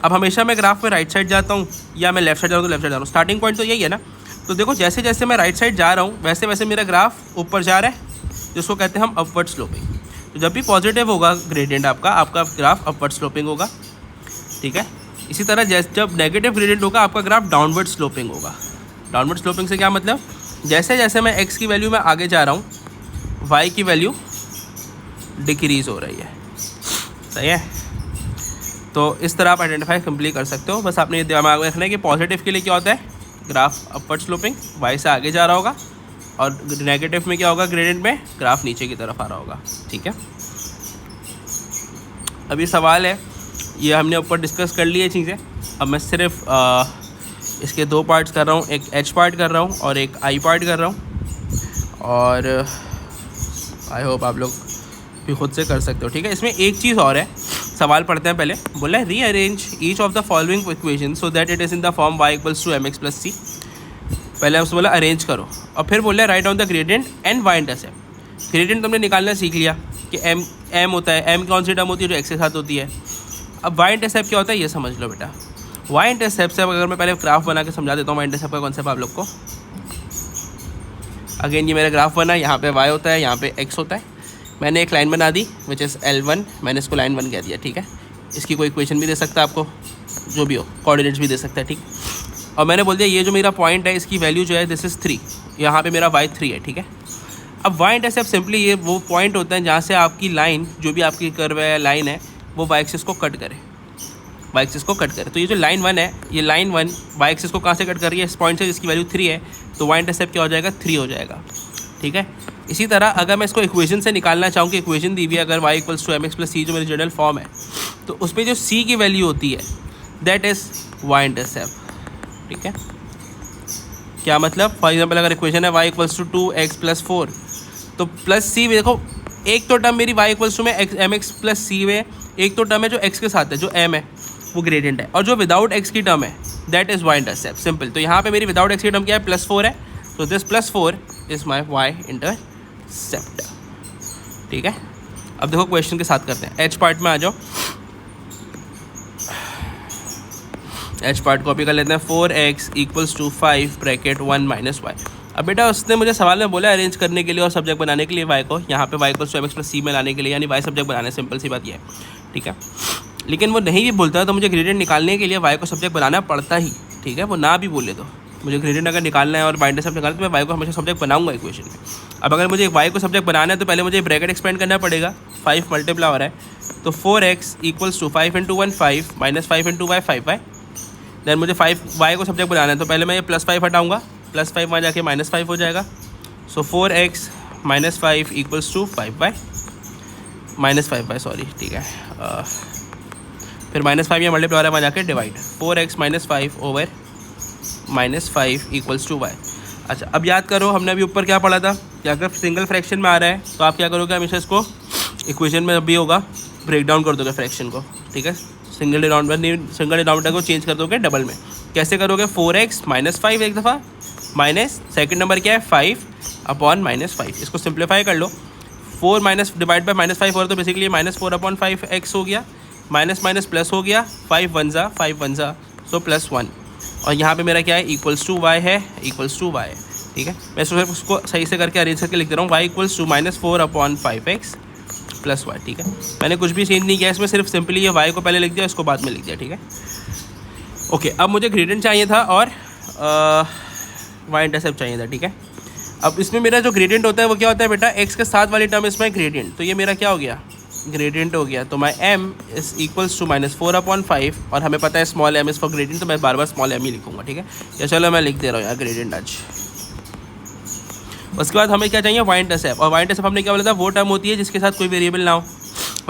अब हमेशा मैं ग्राफ में राइट साइड जाता हूँ या मैं लेफ्ट साइड जा रहा हूँ तो लेफ्ट साइड जा रहा हूँ, स्टार्टिंग पॉइंट तो यही है ना। तो देखो जैसे जैसे मैं राइट साइड जा रहा हूँ वैसे वैसे मेरा ग्राफ ऊपर जा रहा है, जिसको कहते हैं हम अपवर्ड स्लोपिंग। तो जब भी पॉजिटिव होगा ग्रेडियंट आपका ग्राफ अपवर्ड स्लोपिंग होगा, ठीक है। इसी तरह जब नेगेटिव ग्रेडियंट होगा आपका ग्राफ डाउनवर्ड स्लोपिंग होगा। डाउनवर्ड स्लोपिंग से क्या मतलब, जैसे जैसे मैं x की वैल्यू में आगे जा रहा हूँ y की वैल्यू डिक्रीज़ हो रही है, सही है। तो इस तरह आप आइडेंटिफाई कंप्लीट कर सकते हो। बस आपने ये दिमाग में रखना है कि पॉजिटिव के लिए क्या होता है, ग्राफ अपवर्ड स्लोपिंग, y से आगे जा रहा होगा, और नेगेटिव में क्या होगा, ग्रेडियंट में ग्राफ नीचे की तरफ आ रहा होगा, ठीक है। अभी सवाल है, ये हमने ऊपर डिस्कस कर लिए चीज़ें। अब मैं सिर्फ इसके 2 पार्ट्स कर रहा हूँ, एक h पार्ट कर रहा हूँ और एक i पार्ट कर रहा हूँ, और आई होप आप लोग भी खुद से कर सकते हो, ठीक है। इसमें एक चीज़ और है, सवाल पढ़ते हैं पहले। बोला है rearrange each of the following equation so that it is in the form y equals to mx + c। पहले उसको बोला अरेंज करो, और फिर बोला write down the gradient and y intercept. Gradient तुमने निकालना सीख लिया कि m होता है, m कौन सी टर्म होती है, जो x के साथ होती है। अब y इंटरसेप्ट क्या होता है ये समझ लो बेटा। y इंटरसेप्ट से अगर मैं पहले ग्राफ बना के समझा देता हूँ y इंटरसेप्ट का कॉन्सेप्ट आप लोग को। अगेन ये मेरा ग्राफ बना, यहाँ पे y होता है, यहाँ पे x होता है। मैंने एक लाइन बना दी विच इज़ L1, मैंने इसको लाइन 1 कह दिया, ठीक है। इसकी कोई इक्वेशन भी दे सकता है आपको, जो भी हो, कोऑर्डिनेट्स भी दे सकता है, ठीक। और मैंने बोल दिया ये जो मेरा पॉइंट है इसकी वैल्यू जो है दिस इज़ 3, यहाँ पे मेरा y 3 है, ठीक है। अब y इंटरसेप्ट सिंपली ये वो पॉइंट होता है जहाँ से आपकी लाइन, जो भी आपकी कर्व है लाइन है, वो y एक्सिस को कट करे, y एक्सिस को कट करे। तो ये जो लाइन 1 है, ये लाइन 1 y एक्सिस को कहाँ से कट कर रही है, इस पॉइंट से जिसकी वैल्यू 3 है, तो y इंटरसेप्ट क्या हो जाएगा, 3 हो जाएगा, ठीक है। इसी तरह अगर मैं इसको इक्वेशन से निकालना चाहूँ कि इक्वेशन दी हुई है अगर y equals to mx + c जो मेरी जनरल फॉर्म है, तो उस पर जो c की वैल्यू होती है दैट इज़ y इंटरसेप्ट, ठीक है। क्या मतलब, फॉर एग्जांपल अगर इक्वेशन है y इक्वल्स टू 2x + 4, तो प्लस c देखो, एक तो टर्म मेरी y इक्वल्स टू में mx + c में, एक तो टर्म है जो x के साथ है, जो m है वो ग्रेडियंट है, और जो विदाउट x की टर्म है that is y intercept, simple. तो यहाँ पे मेरी विदाउट x की टर्म क्या है, +4 है, तो this +4 is my y intercept, ठीक है। अब देखो क्वेश्चन के साथ करते हैं, h पार्ट में आ जाओ। h पार्ट कॉपी कर लेते हैं, 4x = 5 ब्रैकेट 1 - y। अब बेटा उसने मुझे सवाल में बोला अरेंज करने के लिए और सब्जेक्ट बनाने के लिए y को, यहाँ पे y = mx + c में लाने के लिए, यानी y सब्जेक्ट बनाने, सिंपल सी बात ये है, ठीक है। लेकिन वो नहीं भी बोलता तो मुझे ग्रेडियंट निकालने के लिए y को सब्जेक्ट बनाना पड़ता ही, ठीक है, वो ना भी बोले तो। मुझे ग्रेडियंट अगर निकालना है और वाई इंटरसेप्ट निकालना है तो मैं वाई को हमेशा सब्जेक्ट बनाऊंगा इक्वेशन में। अब अगर मुझे वाई को सब्जेक्ट बनाना है तो पहले मुझे ब्रैकेट एक्सपेंड करना पड़ेगा, 5 मल्टीप्लाई हो रहा है तो 4x equals to 5 into 1 5 minus 5 into y 5y। Then मुझे 5 वाई को सब्जेक्ट बनाना है तो पहले मैं ये +5 हटाऊँगा, +5 वहाँ जाके -5 हो जाएगा। So 4x minus 5 equals to 5y -5y sorry, ठीक है। फिर -5 यहाँ मल्टीप्लाई हो रहा है, वहाँ जाके divide 4x minus 5 over -5 equals to y। अच्छा अब याद करो हमने अभी ऊपर क्या पढ़ा था कि अगर सिंगल फ्रैक्शन में आ रहा है तो आप क्या करोगे, हमेशा इसको इक्वेशन में जब भी होगा ब्रेक डाउन कर दोगे फ्रैक्शन को, ठीक है। सिंगल डिनोमिनेटर को चेंज कर दोगे डबल में। कैसे करोगे, 4x माइनस 5 एक दफ़ा माइनस सेकंड नंबर क्या है 5 अपॉन -5, इसको सिंप्लीफाई कर लो। 4 माइनस डिवाइड बाय -5 हो रहा तो बेसिकली -4 अपॉन 5x हो गया, माइनस माइनस प्लस हो गया, 5 1 ज़ा सो +1। और यहाँ पे मेरा क्या है इक्वल्स टू y है, इक्वल्स टू y, ठीक है। मैं उसको सही से करके अरेंज करके लिख दे रहा हूँ, y equals to -4 upon 5x plus y, ठीक है। मैंने कुछ भी चेंज नहीं किया इसमें, सिर्फ सिंपली ये y को पहले लिख दिया, इसको बाद में लिख दिया, ठीक है। ओके अब मुझे ग्रेडियंट चाहिए था और y इंटरसेप्ट चाहिए था, ठीक है। अब इसमें मेरा जो ग्रेडियंट होता है वो क्या होता है बेटा, x के साथ वाली टर्म इसमें ग्रेडियंट, तो ये मेरा क्या हो गया ग्रेडियंट हो गया। तो my m is equals to -4 upon 5 और हमें पता है small m is for gradient, तो मैं बार बार स्मॉल m ही लिखूंगा, ठीक है। या चलो मैं लिख दे रहा हूँ यार ग्रेडियंट आज। उसके बाद हमें क्या चाहिए y इंटरसेप्ट, और y इंटरसेप्ट हमने क्या बोला था, वो टर्म होती है जिसके साथ कोई वेरिएबल ना हो।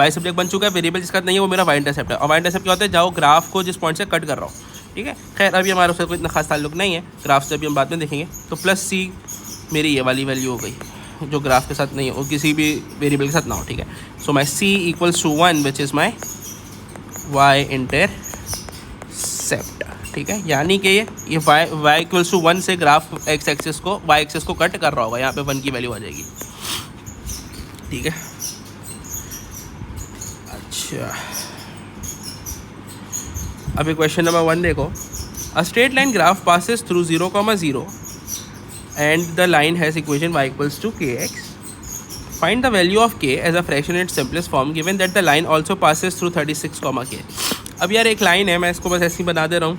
y सब्जेक्ट बन चुका है, वेरिएबल जिसका नहीं है वो मेरा y इंटरसेप्ट है। और y इंटरसेप्ट क्या होता है, जाओ ग्राफ को जिस पॉइंट से कट कर रहा हूँ, ठीक है। खैर अभी हमारा उससे कोई इतना खास ताल्लुक नहीं है, ग्राफ से अभी हम बाद में देखेंगे। तो +c मेरी ये वाली वैल्यू हो गई जो ग्राफ के साथ नहीं हो, किसी भी वेरिएबल के साथ ना हो, ठीक है। So my c equals to 1 which is my y intercept, ठीक है। यानी कि ये y इक्वल्स टू 1 से ग्राफ x एक्सिस को y एक्सिस को कट कर रहा होगा, यहाँ पे 1 की वैल्यू आ जाएगी, ठीक है। अच्छा अभी क्वेश्चन नंबर 1 देखो, अ straight line graph passes through 0,0 and the line has equation y equals to kx. Find the value of k as a fraction in its simplest form given that the line also passes through 36, k. अब यार एक line है, मैं इसको बस ऐसे ही बना दे रहा हूँ।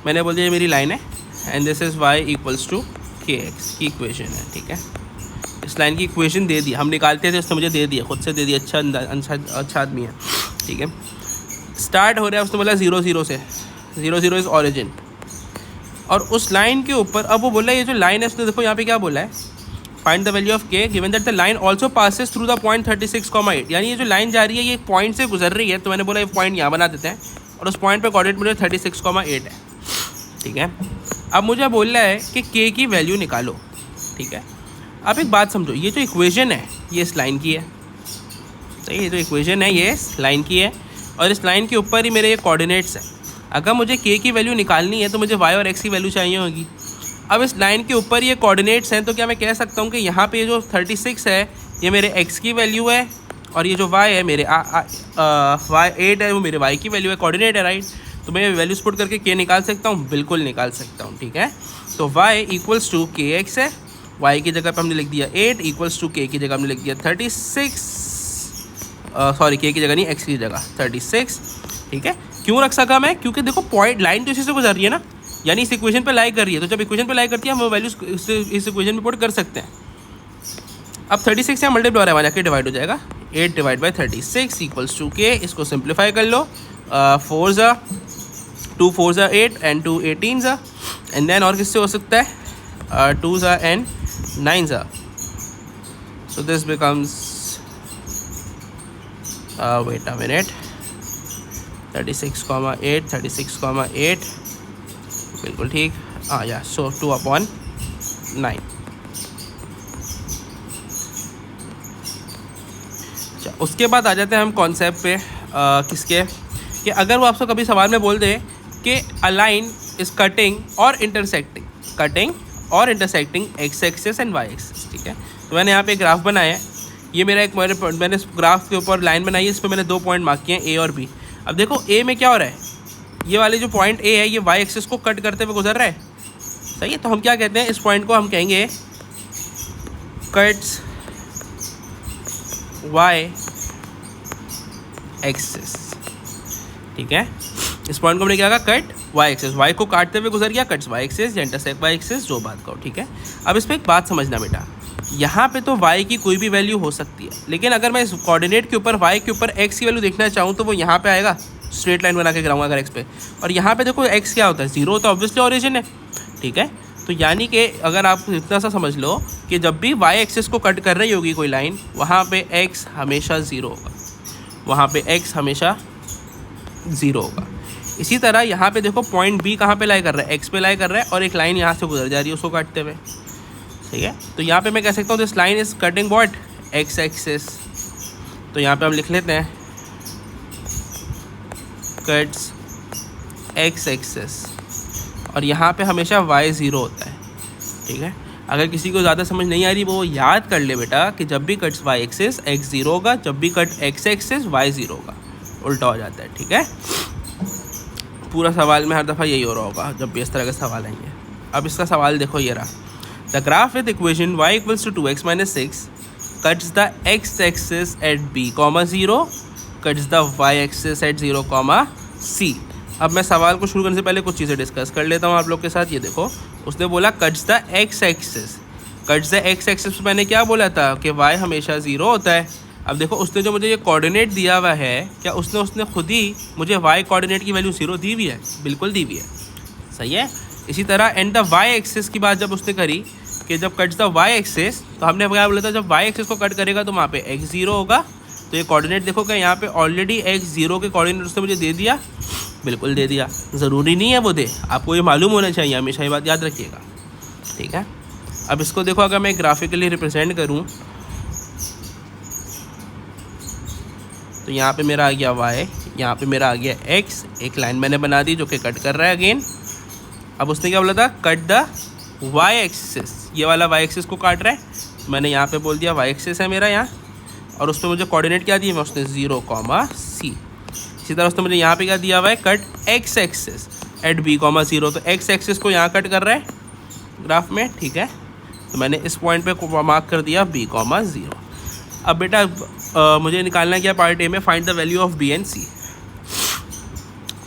मैंने बोल दिया ये मेरी लाइन है and this is y equals to kx की इक्वेशन है, ठीक है। इस लाइन की इक्वेशन दे दी, हम निकालते थे उसने मुझे दे दिया, खुद से दे दिया, अच्छा आदमी है, ठीक है। स्टार्ट हो रहा है उसने बोला 0 0 से, 0 0 इज़ ऑरिजिन, और उस लाइन के ऊपर अब वो बोला ये जो लाइन है उसने देखो यहाँ पे क्या बोला है, फाइंड द वैल्यू ऑफ के given that the line also passes through the point 36,8। यानी ये जो लाइन जा रही है ये पॉइंट से गुजर रही है, तो मैंने बोला ये पॉइंट यहाँ बना देते हैं और उस पॉइंट पे कोऑर्डिनेट मुझे 36,8 है, ठीक है। अब मुझे बोल रहा है कि के की वैल्यू निकालो, ठीक है। अब एक बात समझो, ये जो इक्वेशन है ये इस लाइन की है, सही, ये जो इक्वेशन है ये इस लाइन की है और इस लाइन के ऊपर ही मेरे ये कोऑर्डिनेट्स हैं। अगर मुझे k की वैल्यू निकालनी है तो मुझे y और x की वैल्यू चाहिए होगी। अब इस लाइन के ऊपर ये कोऑर्डिनेट्स हैं, तो क्या मैं कह सकता हूँ कि यहाँ पे जो 36 है ये मेरे x की वैल्यू है और ये जो y है मेरे y 8 है वो मेरे y की वैल्यू है, कोऑर्डिनेट है, राइट। तो मैं वैल्यूज पुट करके k निकाल सकता हूँ, बिल्कुल निकाल सकता हूँ, ठीक है। तो y इक्वल्स टू kx है, y की जगह पर हमने लिख दिया 8 इक्वल्स टू k की जगह हमने लिख दिया 36, सॉरी k की जगह नहीं x की जगह 36, ठीक है। क्यों रख सका मैं, क्योंकि देखो पॉइंट लाइन तो इसी से गुजर रही है ना, यानी इस इक्वेशन पे लाई कर रही है, तो जब इक्वेशन पे लाई करती है हम वो वैल्यूज इस इक्वेशन में पुट कर सकते हैं। अब 36 यहाँ मल्टीप्लाई हो रहा है, जाके डिवाइड हो जाएगा, 8 डिवाइड बाई 36 इक्वल्स टू के। इसको सिंप्लीफाई कर लो, 4 ज़ा 2 4 ज़ा 8 एंड 2 18 ज़ा, एंड देन और किससे हो सकता है 2 ज़ा एंड 9 ज़ा। So this becomes wait a minute 36,8 36,8 बिल्कुल ठीक, हाँ या सो 2/9। अच्छा उसके बाद आ जाते हैं हम कॉन्सेप्ट पे, किसके, कि अगर वो आपसे कभी सवाल में बोल दे कि अ लाइन इज़ कटिंग और intersecting x axis and y axis, ठीक है। तो मैंने यहाँ पे ग्राफ बनाया है, ये मेरा एक मैंने इस ग्राफ के ऊपर लाइन बनाई है, इस पर मैंने 2 पॉइंट मार्क किए हैं ए और बी। अब देखो ए में क्या हो रहा है, ये वाले जो पॉइंट ए है ये वाई एक्सिस को कट करते हुए गुजर रहा है, सही है। तो हम क्या कहते हैं, इस पॉइंट को हम कहेंगे कट्स वाई एक्सिस, ठीक है। इस पॉइंट को हमने क्या कहा, कट वाई एक्सेस, वाई को काटते हुए गुजर गया, कट्स वाई एक्सेस या इंटरसेक्ट वाई एक्सेस, जो बात कहो, ठीक है। अब इस पर एक बात समझना बेटा, यहाँ पे तो y की कोई भी वैल्यू हो सकती है, लेकिन अगर मैं इस कोऑर्डिनेट के ऊपर y के ऊपर x की वैल्यू देखना चाहूँ तो वो यहाँ पे आएगा, स्ट्रेट लाइन बना के गिराऊंगा अगर x पे, और यहाँ पे देखो x क्या होता है, 0 तो ऑब्वियसली ओरिजिन है, ठीक है। तो यानी कि अगर आप इतना सा समझ लो कि जब भी y एक्सिस को कट कर रही होगी कोई लाइन, वहाँ पे x हमेशा 0 होगा, वहाँ पे x हमेशा 0 होगा। इसी तरह यहाँ पे देखो पॉइंट B कहाँ पे लाई कर रहा है, x पे लाई कर रहा है, और एक लाइन यहाँ से गुजर जा रही है उसको काटते हुए, ठीक है। तो यहाँ पे मैं कह सकता हूँ this line is cutting what, x axis. तो यहाँ पे हम लिख लेते हैं कट्स x एक्सिस, और यहाँ पे हमेशा y 0 होता है, ठीक है। अगर किसी को ज़्यादा समझ नहीं आ रही वो याद कर ले बेटा कि जब भी कट्स y एक्सिस x 0 होगा, जब भी कट x एक्सिस y 0 होगा, उल्टा हो जाता है, ठीक है। पूरा सवाल में हर दफ़ा यही हो रहा होगा जब भी इस तरह के सवाल आएंगे। अब इसका सवाल देखो, ये रहा, the graph with equation y equals to 2x - 6 cuts the x axis at b, 0 cuts the y axis at 0, c। अब मैं सवाल को शुरू करने से पहले कुछ चीज़ें डिस्कस कर लेता हूँ आप लोग के साथ। ये देखो, उसने बोला cuts the x axis, cuts the x axis पे मैंने क्या बोला था कि y हमेशा 0 होता है। अब देखो उसने जो मुझे ये कोऑर्डिनेट दिया हुआ है, क्या उसने खुद ही मुझे y कोऑर्डिनेट की वैल्यू 0 दी हुई है? बिल्कुल दी हुई है, सही है। इसी तरह एंड द y एक्सिस की बात जब उसने करी कि जब कट्स द y एक्सिस, तो हमने क्या बोला था, जब y एक्सिस को कट करेगा तो वहाँ पे x 0 होगा। तो ये कोऑर्डिनेट देखो कि यहाँ पे ऑलरेडी x 0 के कोऑर्डिनेट उसने मुझे दे दिया, बिल्कुल दे दिया, ज़रूरी नहीं है वो दे, आपको ये मालूम होना चाहिए, हमेशा ये बात याद रखिएगा, ठीक है। अब इसको देखो, अगर मैं ग्राफिकली रिप्रेजेंट करूँ तो यहाँ पे मेरा आ गया y, यहाँ पे मेरा आ गया x, एक लाइन मैंने बना दी जो कि कट कर रहा है अगेन। अब उसने क्या बोला था, कट द y एक्सिस, ये वाला y एक्सिस को काट रहा है, मैंने यहाँ पे बोल दिया y एक्सिस है मेरा यहाँ, और उस पर मुझे कोऑर्डिनेट क्या दिए, उसने 0, c। इसी तरह उसने मुझे यहाँ पे क्या दिया हुआ है, cut x axis at b, 0। तो x एक्सिस को यहाँ कट कर रहा है ग्राफ में, ठीक है। तो मैंने इस पॉइंट पे मार्क कर दिया b, 0। अब बेटा मुझे निकालना क्या पार्ट ए में, find the value of b and c।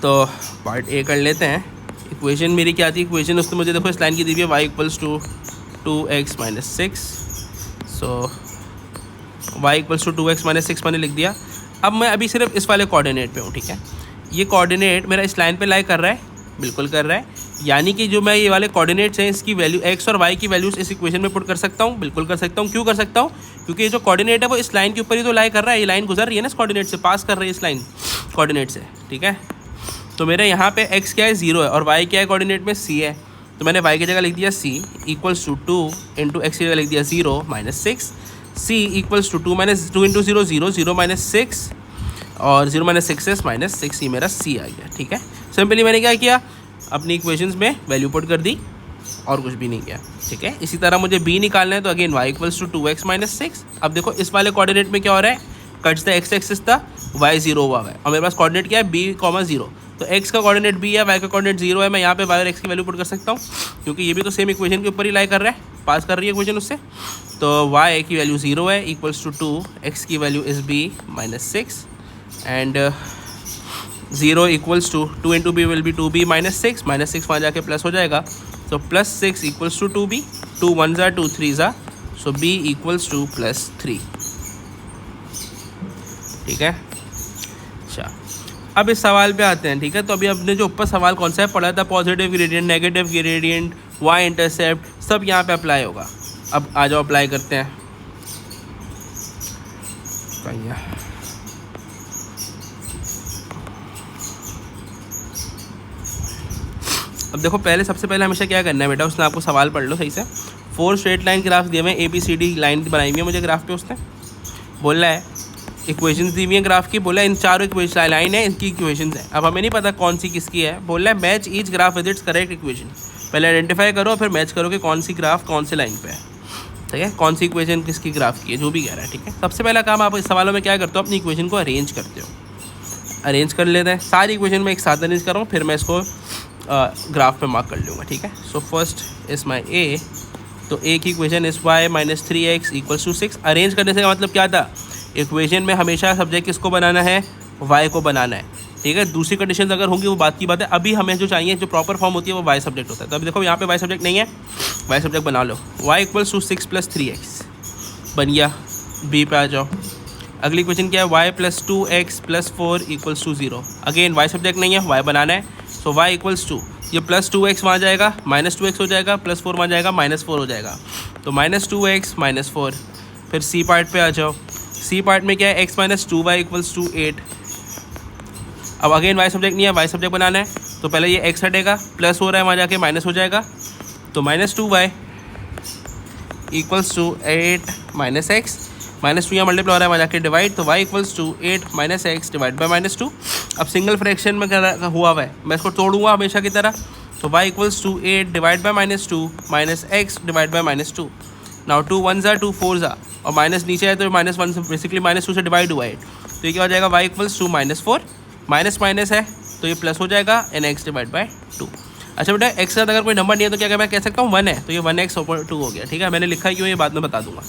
तो पार्ट ए कर लेते हैं। इक्वेशन मेरी क्या थी, इक्वेशन उसने मुझे देखो इस लाइन की दी हुई है, y इक्वल्स टू 2x - 6, सो y इक्वल्स टू 2x - 6 मैंने लिख दिया। अब मैं अभी सिर्फ इस वाले कोऑर्डिनेट पे हूँ, ठीक है। ये कोऑर्डिनेट मेरा इस लाइन पे लाई कर रहा है, बिल्कुल कर रहा है, यानी कि जो मैं ये वाले कोऑर्डिनेट्स हैं इसकी वैल्यू x और y की वैल्यूज इस इक्वेशन में पुट कर सकता हूँ, बिल्कुल कर सकता हूँ। क्यों कर सकता हूँ, क्योंकि ये जो कोऑर्डिनेट है वो इस लाइन के ऊपर ही तो लाई कर रहा है, ये लाइन गुजर रही है ना इस कोऑर्डिनेट से, पास कर रही है इस लाइन कोऑर्डिनेट से, ठीक है। तो मेरे यहाँ पे x क्या है, 0 है, और y क्या है कोऑर्डिनेट में, c है। तो मैंने y की जगह लिख दिया c equals to 2 into x की जगह लिख दिया 0 - 6, c इक्वल्स टू 2 इंटू 0 0 0 - 6, और 0 - 6 -6, ये मेरा c आ गया, ठीक है। सिंपली मैंने क्या किया, अपनी इक्वेशंस में वैल्यू पुट कर दी और कुछ भी नहीं किया, ठीक है। इसी तरह मुझे b निकालना है, तो again y equals to 2x - 6। अब देखो इस वाले कोऑर्डिनेट में क्या हो रहा है, कट्स द x एक्सिस था, y 0 हुआ है, और मेरे पास कोऑर्डिनेट क्या है, b, 0। तो x का कोऑर्डिनेट b है, y का कोऑर्डिनेट 0 है, मैं यहाँ पे y और x की वैल्यू पुट कर सकता हूँ, क्योंकि ये भी तो सेम इक्वेशन के ऊपर ही लाई कर रहा है, पास कर रही है इक्वेशन उससे। तो y की वैल्यू 0 है, इक्वल्स टू 2, x की value is b - 6, and 0 equals to 2 into b will be 2b - 6, -6 वहाँ जाके प्लस हो जाएगा, तो +6 इक्वल्स टू 2b, 2 1 ज़ा 2 3 ज़ा, सो b इक्वल्स टू +3, ठीक है। अच्छा, अब इस सवाल पे आते हैं, ठीक है। तो अभी अपने जो ऊपर सवाल कौन सा है पढ़ा था, positive gradient, negative gradient, y intercept, सब यहाँ पे अप्लाई होगा। अब आ जाओ अप्लाई करते हैं। अब देखो सबसे पहले हमेशा क्या करना है बेटा, उसने आपको सवाल पढ़ लो सही से। 4 स्ट्रेट लाइन ग्राफ दिए हुए हैं, ABCD लाइन बनाई हुई है मुझे ग्राफ पे, उसने बोला है इक्वेशंस दी हुई है ग्राफ की, बोला है इन चारों इक्वेशन लाइन है, इनकी इक्वेशंस है। अब हमें नहीं पता कौन सी किसकी है, बोला है match each graph with its correct equation. पहले आइडेंटिफाई करो, फिर मैच करो कि कौन सी ग्राफ कौन सी लाइन पे है, ठीक है, कौन सी इक्वेशन किसकी ग्राफ की है, जो भी कह रहा है, ठीक है। सबसे पहला काम आप इस सवालों में क्या करते हो, अपनी इक्वेशन को अरेंज करते हो। अरेंज कर लेते हैं, सारी इक्वेशन में एक साथ अरेंज कर रहा हूँ, फिर मैं इसको ग्राफ पे मार्क कर लूँगा, ठीक है। सो फर्स्ट इज माई ए, तो ए की इक्वेशन इस y - 3x equals to 6। Arrange करने से का मतलब क्या था, इक्वेशन में हमेशा सब्जेक्ट किसको बनाना है, y को बनाना है। ठीक है, दूसरी कंडीशन अगर होंगी वो बात की बात है। अभी हमें जो चाहिए, जो प्रॉपर फॉर्म होती है वो वाई सब्जेक्ट होता है। तो अभी देखो यहाँ पे वाई सब्जेक्ट नहीं है, वाई सब्जेक्ट बना लो। वाई इक्वल्स टू 6 + 3x बन गया। बी पे आ जाओ। अगली क्वेश्चन क्या है, Y + 2x + 4 = 0। Again Y subject नहीं है, वाई बनाना है। सो वाई इक्वल्स टू, ये +2x वहाँ जाएगा, -2x हो जाएगा, +4 वहाँ जाएगा, -4 हो जाएगा। तो -2x -4। फिर सी पार्ट पे आ जाओ। सी पार्ट में क्या है, x - 2y = 8। अब अगेन वाई सब्जेक्ट नहीं है, वाई सब्जेक्ट बनाना है। तो पहले ये x हटेगा, प्लस हो रहा है वहाँ जाके माइनस हो जाएगा। तो -2y = 8 - x, -2 यहाँ मल्टीप्लाई हो रहा है वहाँ जाके डिवाइड। तो y = 8 - x डिवाइड बाई -2। अब सिंगल फ्रैक्शन में क्या हुआ है, मैं इसको तोड़ूंगा हमेशा की तरह। तो y = 8 divide by -2 -x divide by -2। Now 2 1 2 4 और माइनस नीचे है तो -1 से बेसिकली -2 से डिवाइड हुआ है। तो ये क्या हो जाएगा, y = -4, माइनस माइनस है तो ये प्लस हो जाएगा एन एक्स डिवाइड बाई 2। अच्छा बेटा एक्स के साथ अगर कोई नंबर नहीं है तो क्या मैं कह सकता हूँ 1 है, तो ये 1x / 2 हो गया। ठीक है, मैंने लिखा क्यों ये बाद में बता दूंगा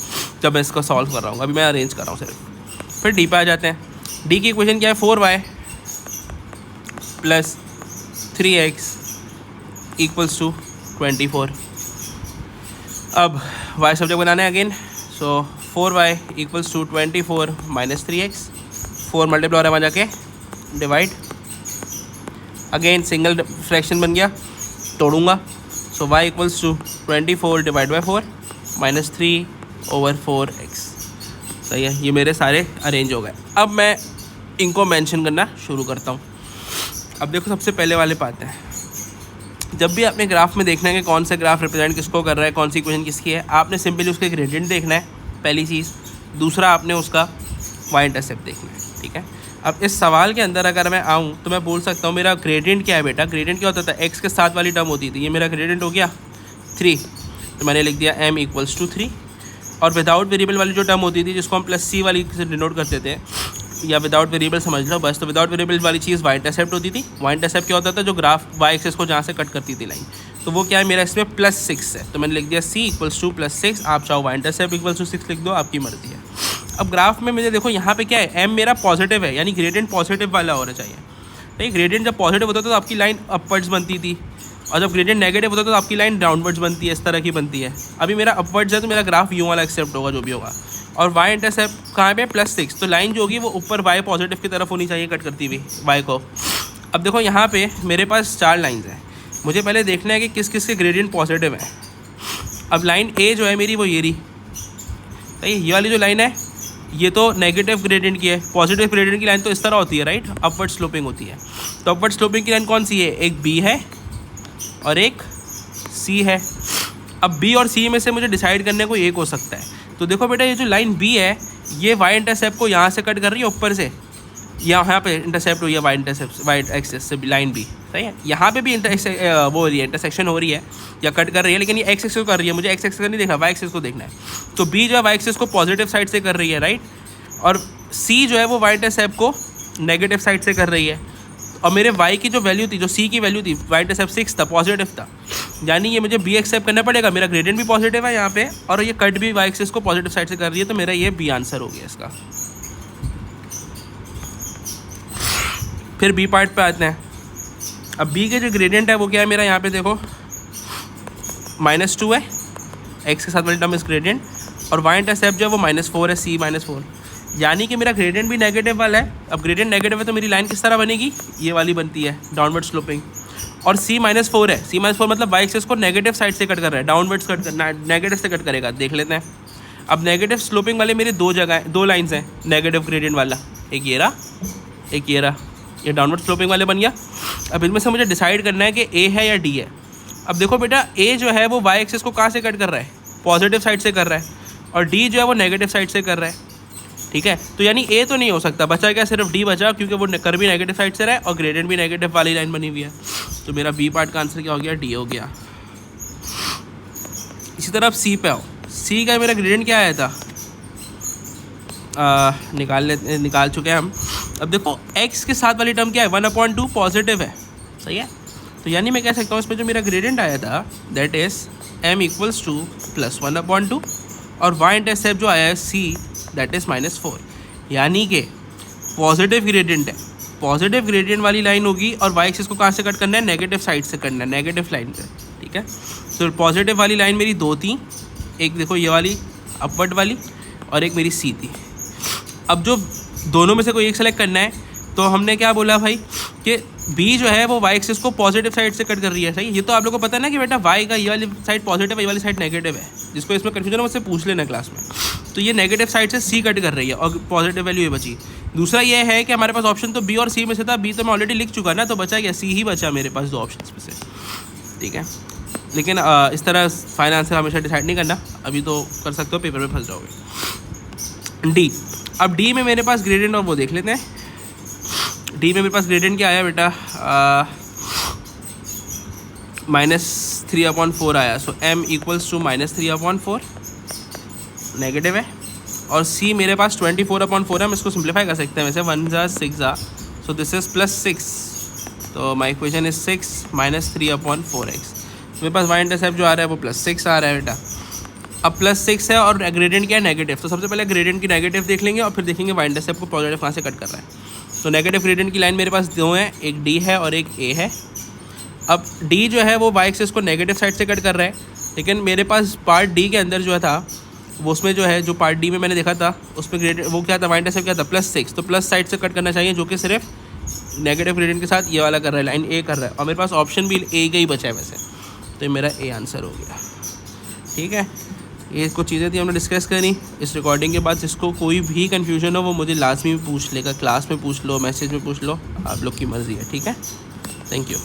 जब मैं इसको सॉल्व कर रहा हूँ, अभी मैं अरेंज कर रहा हूँ सिर्फ। फिर डी पे आ जाते हैं। डी की इक्वेशन क्या है, 4y + 3x = 24। अब y सब्जेक्ट बनाना है अगेन। सो 4y = 24 - 3x, 4 मल्टीप्लाई हो रहा है वहाँ जाके डिवाइड। अगेन सिंगल फ्रैक्शन बन गया, तोड़ूंगा। सो y = 24 डिवाइड बाई 4 -3/4x। सही है, ये मेरे सारे अरेंज हो गए। अब मैं इनको मेंशन करना शुरू करता हूँ। अब देखो सबसे पहले वाले पे आते हैं। जब भी आपने ग्राफ में देखना है कि कौन सा ग्राफ रिप्रेजेंट किसको कर रहा है, कौन सी इक्वेशन किसकी है, आपने सिंपली उसके ग्रेडियंट देखना है पहली चीज़। दूसरा आपने उसका y इंटरसेप्ट देखना है। ठीक है, अब इस सवाल के अंदर अगर मैं आऊँ तो मैं बोल सकता हूँ मेरा ग्रेडियंट क्या है बेटा। ग्रेडियंट क्या होता था, x के साथ वाली टर्म होती थी, ये मेरा ग्रेडियंट हो गया 3। तो मैंने लिख दिया m = 3। और विदाउट वेरिएबल वाली जो टर्म होती थी जिसको हम +c वाली से डिनोट करते थे, या विदाउट वेरिएबल समझ लो बस। तो विदाउट वेरिएबल वाली चीज़ y इंटरसेप्ट होती थी। y इंटरसेप्ट क्या होता था, जो ग्राफ y एक्सिस को जहाँ से कट करती थी लाइन। तो वो क्या है मेरा इसमें +6 है, तो मैंने लिख दिया c = +6। आप चाहो y इंटरसेप्ट = 6 लिख दो, आपकी मर्जी है। अब ग्राफ में मुझे देखो यहाँ पे क्या है, m मेरा पॉजिटिव है, यानी ग्रेडियंट पॉजिटिव वाला होना चाहिए। नहीं, ग्रेडियंट जब पॉजिटिव होता था तो आपकी लाइन अपवर्ड्स बनती थी, और जब ग्रेडियंट नेगेटिव होता था तो आपकी लाइन डाउनवर्ड्स बनती है, इस तरह की बनती है। अभी मेरा अपवर्ड्स है तो मेरा ग्राफ यूँ वाला एक्सेप्ट होगा जो भी होगा। और y इंटरसेप्ट कहाँ पे, +6, तो लाइन जो होगी वो ऊपर y पॉजिटिव की तरफ होनी चाहिए कट करती हुई y को। अब देखो यहाँ पे मेरे पास 4 लाइन्स हैं, मुझे पहले देखना है कि किस किस के ग्रेडियंट पॉजिटिव है। अब लाइन ए जो है मेरी वो ये रही, सही, ये वाली जो लाइन है ये तो नेगेटिव ग्रेडियंट की है। पॉजिटिव ग्रेडियंट की लाइन तो इस तरह होती है, राइट, अपवर्ड स्लोपिंग होती है। तो अपवर्ड स्लोपिंग की लाइन कौन सी है, एक बी है और एक सी है। अब बी और सी में से मुझे डिसाइड करने को एक हो सकता है। तो देखो बेटा ये जो लाइन बी है ये वाई इंटरसेप्ट को यहाँ से कट कर रही है ऊपर से, यहाँ पे इंटरसेप्ट हुई है वाई इंटरसेप्ट, वाई एक्सेस से लाइन बी, सही है। यहाँ पे भी वो हो रही है, इंटरसेक्शन हो रही है या कट कर रही है, लेकिन ये एक्स एक्सेस को कर रही है, मुझे एक्स एक्सेस का नहीं देखना, वाई एक्सेस को देखना है। तो बी जो है वाई एक्सेस को पॉजिटिव साइड से कर रही है, राइट, और सी जो है वो वाई इंटरसेप्ट को नेगेटिव साइड से कर रही है। और मेरे y की जो वैल्यू थी, जो c की वैल्यू थी, y इंटरसेप्ट 6 था, पॉजिटिव था, यानी ये मुझे b एक्सेप्ट करना पड़ेगा। मेरा ग्रेडियंट भी पॉजिटिव है यहाँ पे, और ये कट भी y एक्सिस को पॉजिटिव साइड से कर रही है, तो मेरा ये b आंसर हो गया इसका। फिर b पार्ट पे आते हैं। अब b के जो ग्रेडियंट है वो क्या है मेरा, यहाँ पे देखो -2 है, x के साथ वाली टर्म इस ग्रेडियंट, और y इंटरसेप्ट जो है वो -4 है, c -4, यानी कि मेरा ग्रेडियंट भी नेगेटिव वाला है। अब ग्रेडियंट नेगेटिव है तो मेरी लाइन किस तरह बनेगी, ये वाली बनती है, डाउनवर्ड स्लोपिंग। और c -4 है, c -4 मतलब y एक्सिस को नेगेटिव साइड से कट कर रहा है, डाउनवर्ड्स कट करना, नेगेटिव से कट करेगा, देख लेते हैं। अब नेगेटिव स्लोपिंग वाले मेरे दो लाइन्स हैं नेगेटिव ग्रेडियंट वाला, एक ये रहा, एक ये रहा, ये डाउनवर्ड स्लोपिंग वाले बन गया। अब इनमें से मुझे डिसाइड करना है कि a है या d है। अब देखो बेटा a जो है वो y एक्सिस को कहाँ से कट कर रहा है, पॉजिटिव साइड से कर रहा है, और d जो है वो नेगेटिव साइड से कर रहा है, ठीक है। तो यानी ए तो नहीं हो सकता, बचा क्या, सिर्फ डी बचा, क्योंकि वो कर भी नेगेटिव साइड से रहा है और ग्रेडियंट भी नेगेटिव वाली लाइन बनी हुई है। तो मेरा बी पार्ट का आंसर क्या हो गया, डी हो गया। इसी तरह अब सी पे आओ। सी का मेरा ग्रेडियंट क्या आया था, निकाल चुके हैं हम। अब देखो एक्स के साथ वाली टर्म क्या है, 1/2 पॉजिटिव है, सही है। तो यानी मैं कह सकता हूँ इसमें जो मेरा ग्रेडियंट आया था दैट इज़ m = +1/2, और वाई इंटरसेप्ट जो आया है c दैट इज़ -4, यानी कि पॉजिटिव ग्रेडियंट है। पॉजिटिव ग्रेडियंट वाली लाइन होगी और वाई एक्सिस को कहाँ से कट करना है, नेगेटिव साइड से करना है, नेगेटिव लाइन पे, ठीक है। तो पॉजिटिव वाली लाइन मेरी दो थी, एक देखो ये वाली अपवर्ड वाली और एक मेरी सी थी। अब जो दोनों में से कोई एक सेलेक्ट करना है, तो हमने क्या बोला भाई कि बी जो है वो वाई एक्सिस को पॉजिटिव साइड से कट कर रही है, सही। ये तो आप लोगों को पता है ना कि बेटा वाई का ये वाली साइड पॉजिटिव है, ये वाली साइड नेगेटिव है। जिसको इसमें कन्फ्यूजन है मुझसे पूछ लेना क्लास में। तो ये नेगेटिव साइड से सी कट कर रही है और पॉजिटिव वैल्यू ये बची। दूसरा ये है कि हमारे पास ऑप्शन तो बी और सी में से था, बी तो मैं ऑलरेडी लिख चुका ना, तो बचा क्या, सी ही बचा मेरे पास दो ऑप्शन में से, ठीक है। लेकिन इस तरह फाइनल आंसर हमेशा डिसाइड नहीं करना, अभी तो कर सकते हो, पेपर में फंस जाओगे। डी, अब डी में मेरे पास ग्रेडियंट और वो देख लेते हैं। डी में मेरे पास ग्रेडियंट क्या आया बेटा, -3/4 आया। सो m इक्वल्स टू -3/4 नेगेटिव है। और c मेरे पास 24/4 है, हम इसको सिंप्लीफाई कर सकते हैं वैसे, 1 ज़ा 6 ज़ा, सो दिस इज़ +6। तो माई इक्वेशन इज 6 -3/4x। मेरे पास y इंटरसेप्ट जो आ रहा है वो +6 आ रहा है बेटा। अब +6 है और ग्रेडियंट क्या है, नेगेटिव। तो सबसे पहले ग्रेडियंट की नेगेटिव देख लेंगे और फिर देखेंगे y इंटरसेप्ट को पॉजिटिव कहाँ से कट कर रहा है। तो नेगेटिव ग्रेडियंट की लाइन मेरे पास दो हैं, एक डी है और एक ए है। अब डी जो है वो वाई एक्सिस को नेगेटिव साइड से कट कर रहा है, लेकिन मेरे पास पार्ट डी के अंदर जो था वो उसमें जो है, जो पार्ट डी में मैंने देखा था उसमें ग्रेडियंट वो क्या था, वाई इंटरसेप्ट क्या था, +6। तो प्लस साइड से कट करना चाहिए, जो कि सिर्फ नेगेटिव ग्रेडियंट के साथ ये वाला कर रहा है, लाइन ए कर रहा है। और मेरे पास ऑप्शन भी ए का ही बचा है वैसे, तो ये मेरा ए आंसर हो गया, ठीक है। ये कुछ चीज़ें थी हमने डिस्कस करी इस रिकॉर्डिंग के बाद। जिसको कोई भी कन्फ्यूजन हो वो मुझे लाजमी पूछ लेगा, क्लास में पूछ लो, मैसेज में पूछ लो, आप लोग की मर्ज़ी है, ठीक है। Thank you.